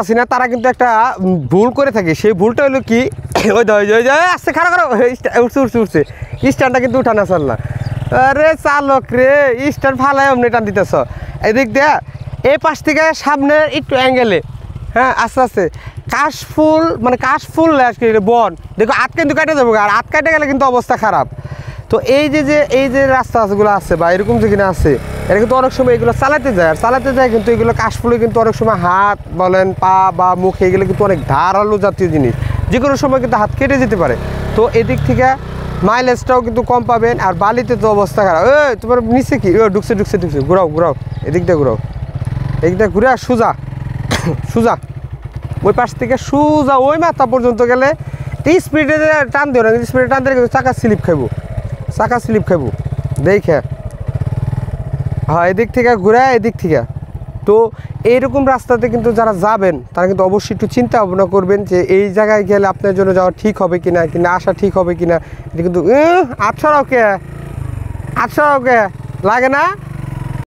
আছি না তারা কিন্তু একটা ভুল করে থাকে, সেই ভুলটা হলো কি ওই আসছে খারাপ করো উঠছে স্ট্যান্ডটা কিন্তু উঠানো চল না। আরে চালক রে স্ট্যান্ড ফালায় অমনি টান দিতেছ। এদিক দেয়া এই পাশ থেকে সামনে একটু অ্যাঙ্গেলে, হ্যাঁ আস্তে আস্তে কাশফুল মানে কাশফুল আজকে বন দেখো আট কিন্তু কাটে যাবো, আর আট কাটে গেলে কিন্তু অবস্থা খারাপ। তো এই যে রাস্তাগুলো আছে বা এরকম যেখানে আছে এটা কিন্তু অনেক সময় এগুলো চালাতে যায়, আর চালাতে যায় কিন্তু এগুলো কাশফুলে কিন্তু অনেক সময় হাত বলেন পা বা মুখ এগুলো কিন্তু অনেক ধারালো জাতীয় জিনিস, যে কোনো সময় কিন্তু হাত কেটে যেতে পারে। তো এদিক থেকে মাইলেজটাও কিন্তু কম পাবেন, আর বালিতে তো অবস্থা খারাপ। তোমার নিচে কি ঢুকছে ঘুরাও এদিক দিয়ে ঘুরাও, এদিক দিয়ে ঘুরে সোজা সোজা ওই পাশ থেকে সোজা ওই মাথা পর্যন্ত গেলে স্পিডে টান দিও না, স্পিডে টান দিলে কিন্তু চাকা স্লিপ খাইব দেখে। হ্যাঁ এদিক থেকে ঘুরে এদিক থেকে। তো এইরকম রাস্তাতে কিন্তু যারা যাবেন তারা কিন্তু অবশ্যই একটু চিন্তা ভাবনা করবেন যে এই জায়গায় গেলে আপনার জন্য যাওয়া ঠিক হবে কিনা আসা ঠিক হবে কিনা। এটা কিন্তু আটশো ওকে লাগে না।